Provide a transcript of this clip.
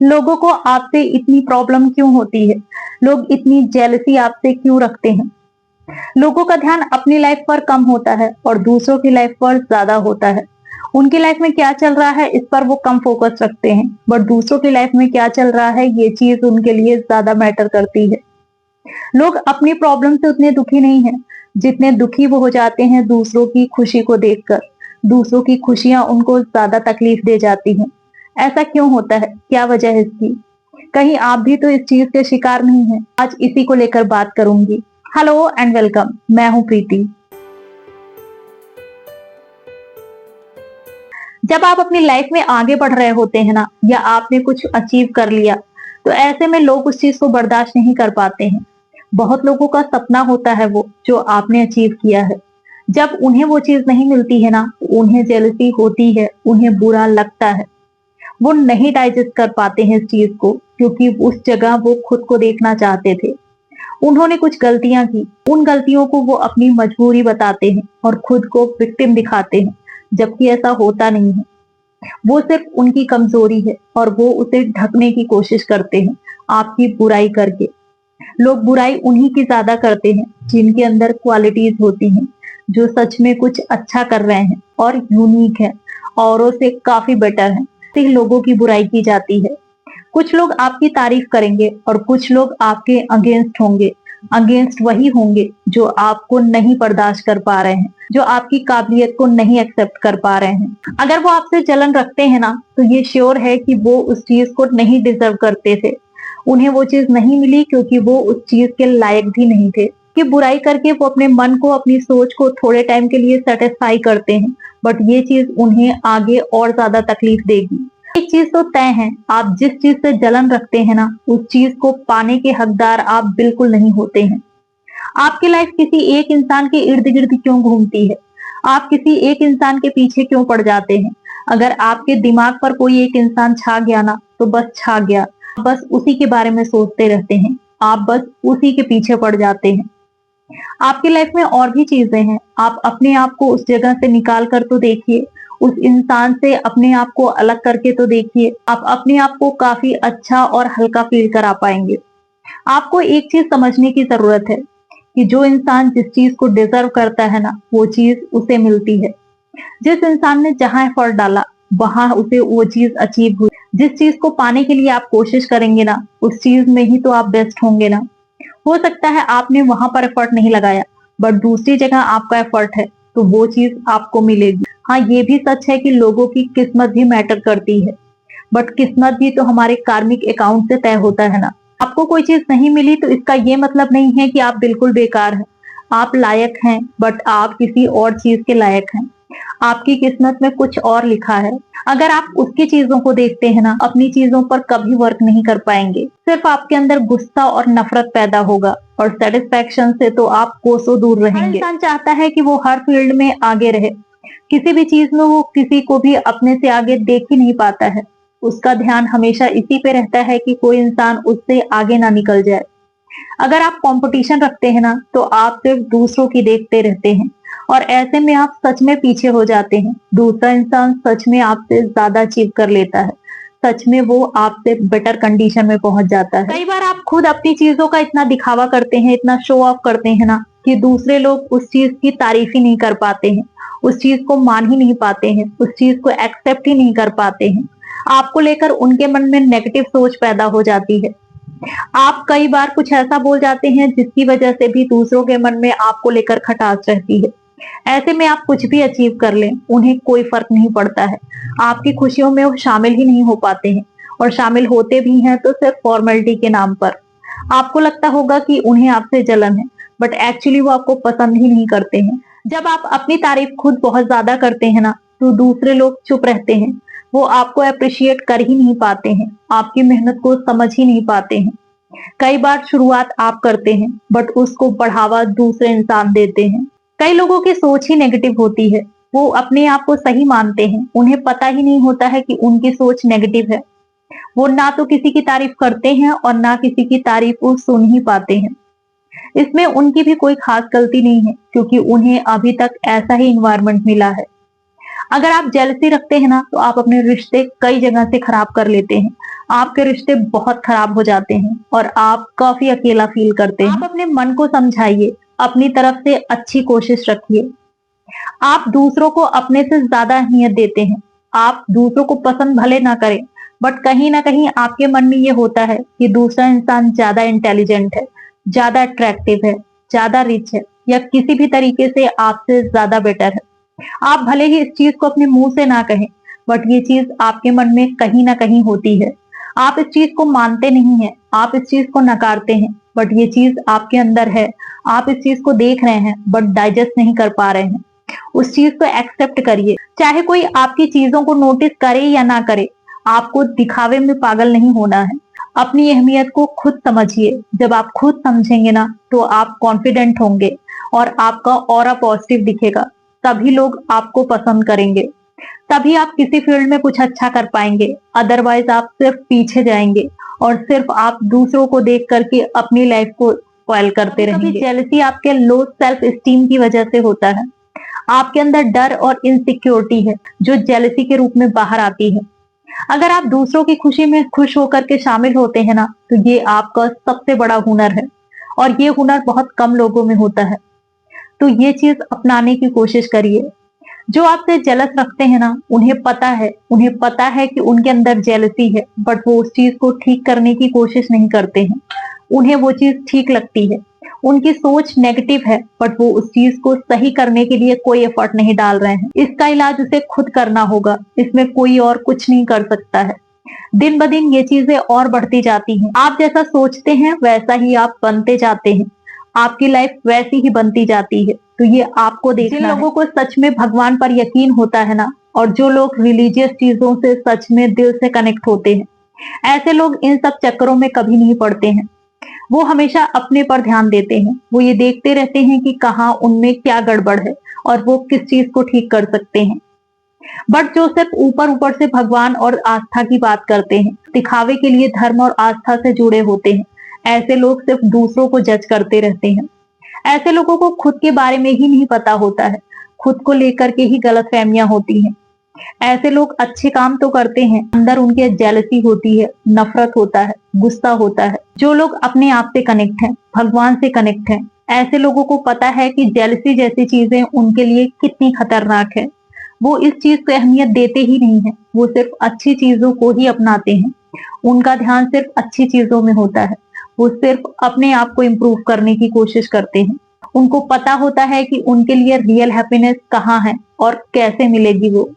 लोगों को आपसे इतनी प्रॉब्लम क्यों होती है? लोग इतनी जेलसी आपसे क्यों रखते हैं? लोगों का ध्यान अपनी लाइफ पर कम होता है और दूसरों की लाइफ पर ज्यादा होता है। उनकी लाइफ में क्या चल रहा है इस पर वो कम फोकस रखते हैं, बट दूसरों की लाइफ में क्या चल रहा है ये चीज उनके लिए ज्यादा मैटर करती है। लोग अपनी प्रॉब्लम से उतने दुखी नहीं है जितने दुखी वो हो जाते हैं दूसरों की खुशी को देखकर। दूसरों की खुशियां उनको ज्यादा तकलीफ दे जाती हैं। ऐसा क्यों होता है? क्या वजह है इसकी? कहीं आप भी तो इस चीज के शिकार नहीं हैं? आज इसी को लेकर बात करूंगी। हेलो एंड वेलकम, मैं हूं प्रीति। जब आप अपनी लाइफ में आगे बढ़ रहे होते हैं ना, या आपने कुछ अचीव कर लिया, तो ऐसे में लोग उस चीज को बर्दाश्त नहीं कर पाते हैं। बहुत लोगों का सपना होता है वो जो आपने अचीव किया है। जब उन्हें वो चीज नहीं मिलती है ना, उन्हें जेलसी होती है, उन्हें बुरा लगता है। वो नहीं डाइजेस्ट कर पाते हैं इस चीज को, क्योंकि उस जगह वो खुद को देखना चाहते थे। उन्होंने कुछ गलतियां की, उन गलतियों को वो अपनी मजबूरी बताते हैं और खुद को विक्टिम दिखाते हैं, जबकि ऐसा होता नहीं है। वो सिर्फ उनकी कमजोरी है और वो उसे ढकने की कोशिश करते हैं आपकी बुराई करके। लोग बुराई उन्हीं की ज्यादा करते हैं जिनके अंदर क्वालिटीज होती हैं, जो सच में कुछ अच्छा कर रहे हैं और यूनिक है, औरों से काफी बेटर है। सिर्फ लोगों की बुराई की जाती है। कुछ लोग आपकी तारीफ करेंगे और कुछ लोग आपके अगेंस्ट होंगे। अगेंस्ट वही होंगे जो आपको नहीं बर्दाश्त कर पा रहे हैं, जो आपकी काबिलियत को नहीं एक्सेप्ट कर पा रहे हैं। अगर वो आपसे जलन रखते हैं ना, तो ये श्योर है कि वो उस चीज को नहीं डिजर्व करते थे। उन्हें वो चीज नहीं मिली क्योंकि वो उस चीज के लायक भी नहीं थे। कि बुराई करके वो अपने मन को, अपनी सोच को थोड़े टाइम के लिए सेटिस्फाई करते हैं, बट ये चीज उन्हें आगे और ज्यादा तकलीफ देगी। एक चीज तो तय है, आप जिस चीज से जलन रखते हैं ना, उस चीज को पाने के हकदार आप बिल्कुल नहीं होते हैं। आपकी लाइफ किसी एक इंसान के इर्द गिर्द क्यों घूमती है? आप किसी एक इंसान के पीछे क्यों पड़ जाते हैं? अगर आपके दिमाग पर कोई एक इंसान छा गया ना, तो बस छा गया। बस उसी के बारे में सोचते रहते हैं, आप बस उसी के पीछे पड़ जाते हैं। आपकी लाइफ में और भी चीजें हैं। आप अपने आप को उस जगह से निकाल कर तो देखिए, उस इंसान से अपने आप को अलग करके तो देखिए। आप अपने आप को काफी अच्छा और हल्का फील करा पाएंगे। आपको एक चीज समझने की जरूरत है कि जो इंसान जिस चीज को डिजर्व करता है ना, वो चीज उसे मिलती है। जिस इंसान ने जहां एफर्ट डाला, वहां उसे वो चीज अचीव हुई। जिस चीज को पाने के लिए आप कोशिश करेंगे ना, उस चीज में ही तो आप बेस्ट होंगे ना। हो सकता है आपने वहां पर एफर्ट नहीं लगाया, बट दूसरी जगह आपका एफर्ट है, तो वो चीज आपको मिलेगी। हाँ, ये भी सच है कि लोगों की किस्मत भी मैटर करती है, बट किस्मत भी तो हमारे कार्मिक अकाउंट से तय होता है ना। आपको कोई चीज नहीं मिली तो इसका ये मतलब नहीं है कि आप बिल्कुल बेकार हैं। आप लायक हैं, बट आप किसी और चीज के लायक हैं। आपकी किस्मत में कुछ और लिखा है। अगर आप उसकी चीजों को देखते हैं ना, अपनी चीजों पर कभी वर्क नहीं कर पाएंगे। सिर्फ आपके अंदर गुस्सा और नफरत पैदा होगा, और सेटिस्फैक्शन से तो आप कोसों दूर रहेंगे। हर इंसान चाहता है कि वो हर फील्ड में आगे रहे। किसी भी चीज में वो किसी को भी अपने से आगे देख ही नहीं पाता है। उसका ध्यान हमेशा इसी पे रहता है कि कोई इंसान उससे आगे ना निकल जाए। अगर आप कंपटीशन रखते हैं ना, तो आप सिर्फ दूसरों की देखते रहते हैं, और ऐसे में आप सच में पीछे हो जाते हैं। दूसरा इंसान सच में आपसे ज्यादा अचीव कर लेता है। सच में वो आपसे बेटर कंडीशन में पहुंच जाता है। कई बार आप खुद अपनी चीजों का इतना दिखावा करते हैं, इतना शो ऑफ करते हैं ना, कि दूसरे लोग उस चीज की तारीफ ही नहीं कर पाते हैं, उस चीज को मान ही नहीं पाते हैं, उस चीज को एक्सेप्ट ही नहीं कर पाते हैं। आपको लेकर उनके मन में नेगेटिव सोच पैदा हो जाती है। आप कई बार कुछ ऐसा बोल जाते हैं जिसकी वजह से भी दूसरों के मन में आपको लेकर खटास रहती है। ऐसे में आप कुछ भी अचीव कर लें, उन्हें कोई फर्क नहीं पड़ता है। आपकी खुशियों में वो शामिल ही नहीं हो पाते हैं, और शामिल होते भी हैं तो सिर्फ फॉर्मेलिटी के नाम पर। आपको लगता होगा कि उन्हें आपसे जलन है, बट एक्चुअली वो आपको पसंद ही नहीं करते हैं। जब आप अपनी तारीफ खुद बहुत ज्यादा करते हैं ना, तो दूसरे लोग चुप रहते हैं। वो आपको अप्रिशिएट कर ही नहीं पाते हैं, आपकी मेहनत को समझ ही नहीं पाते हैं। कई बार शुरुआत आप करते हैं, बट उसको बढ़ावा दूसरे इंसान देते हैं। कई लोगों की सोच ही नेगेटिव होती है। वो अपने आप को सही मानते हैं, उन्हें पता ही नहीं होता है कि उनकी सोच नेगेटिव है। वो ना तो किसी की तारीफ करते हैं और ना किसी की तारीफ वो सुन ही पाते हैं। इसमें उनकी भी कोई खास गलती नहीं है, क्योंकि उन्हें अभी तक ऐसा ही इन्वायरमेंट मिला है। अगर आप जेलसी रखते हैं ना, तो आप अपने रिश्ते कई जगह से खराब कर लेते हैं। आपके रिश्ते बहुत खराब हो जाते हैं और आप काफी अकेला फील करते हैं। आप अपने मन को समझाइए, अपनी तरफ से अच्छी कोशिश रखिए। आप दूसरों को अपने से ज्यादा अहमियत देते हैं। आप दूसरों को पसंद भले ना करें, बट कहीं ना कहीं आपके मन में ये होता है कि दूसरा इंसान ज्यादा इंटेलिजेंट है, ज्यादा अट्रैक्टिव है, ज्यादा रिच है, या किसी भी तरीके से आपसे ज्यादा बेटर है। आप भले ही इस चीज को अपने मुंह से ना कहें, बट ये चीज आपके मन में कहीं ना कहीं होती है। आप इस चीज को मानते नहीं हैं, आप इस चीज को नकारते हैं, बट ये चीज आपके अंदर है। आप इस चीज को देख रहे हैं बट डाइजेस्ट नहीं कर पा रहे हैं। उस चीज को एक्सेप्ट करिए। चाहे कोई आपकी चीजों को नोटिस करे या ना करे, आपको दिखावे में पागल नहीं होना है। अपनी अहमियत को खुद समझिए। जब आप खुद समझेंगे ना, तो आप कॉन्फिडेंट होंगे और आपका ऑरा पॉजिटिव दिखेगा। तभी लोग आपको पसंद करेंगे, तभी आप किसी फील्ड में कुछ अच्छा कर पाएंगे। अदरवाइज आप सिर्फ पीछे जाएंगे और सिर्फ आप दूसरों को देख करके अपनी लाइफ को स्पॉइल करते रहेंगे। जेलसी आपके लो सेल्फ स्टीम की वजह से होता है। आपके अंदर डर और इनसिक्योरिटी है जो जेलसी के रूप में बाहर आती है। अगर आप दूसरों की खुशी में खुश होकर के शामिल होते हैं ना, तो ये आपका सबसे बड़ा हुनर है और ये हुनर बहुत कम लोगों में होता है। तो ये चीज अपनाने की कोशिश करिए। जो आपसे जेलस रखते हैं ना, उन्हें पता है कि उनके अंदर जेलसी है, बट वो उस चीज को ठीक करने की कोशिश नहीं करते हैं। उन्हें वो चीज ठीक लगती है, उनकी सोच नेगेटिव है, बट वो उस चीज को सही करने के लिए कोई एफर्ट नहीं डाल रहे हैं। इसका इलाज उसे खुद करना होगा, इसमें कोई और कुछ नहीं कर सकता है। दिन ब दिन ये चीजें और बढ़ती जाती हैं। आप जैसा सोचते हैं वैसा ही आप बनते जाते हैं। आपकी लाइफ वैसी ही बनती जाती है। तो ये आपको देखना है। जिन लोगों को सच में भगवान पर यकीन होता है ना, और जो लोग रिलीजियस चीजों से सच में दिल से कनेक्ट होते हैं, ऐसे लोग इन सब चक्करों में कभी नहीं पड़ते हैं। वो हमेशा अपने पर ध्यान देते हैं। वो ये देखते रहते हैं कि कहाँ उनमें क्या गड़बड़ है और वो किस चीज को ठीक कर सकते हैं। बट जो सिर्फ ऊपर ऊपर से भगवान और आस्था की बात करते हैं, दिखावे के लिए धर्म और आस्था से जुड़े होते हैं, ऐसे लोग सिर्फ दूसरों को जज करते रहते हैं। ऐसे लोगों को खुद के बारे में ही नहीं पता होता है, खुद को लेकर के ही गलतफहमियां होती हैं। ऐसे लोग अच्छे काम तो करते हैं, अंदर उनके जेलसी होती है, नफरत होता है, गुस्सा होता है। जो लोग अपने आप से कनेक्ट हैं, भगवान से कनेक्ट हैं, ऐसे लोगों को पता है कि जेलसी जैसी चीजें उनके लिए कितनी खतरनाक है। वो इस चीज को अहमियत देते ही नहीं है, वो सिर्फ अच्छी चीजों को ही अपनाते हैं। उनका ध्यान सिर्फ अच्छी चीजों में होता है। वो सिर्फ अपने आप को इम्प्रूव करने की कोशिश करते हैं। उनको पता होता है कि उनके लिए रियल हैप्पीनेस कहाँ है और कैसे मिलेगी वो।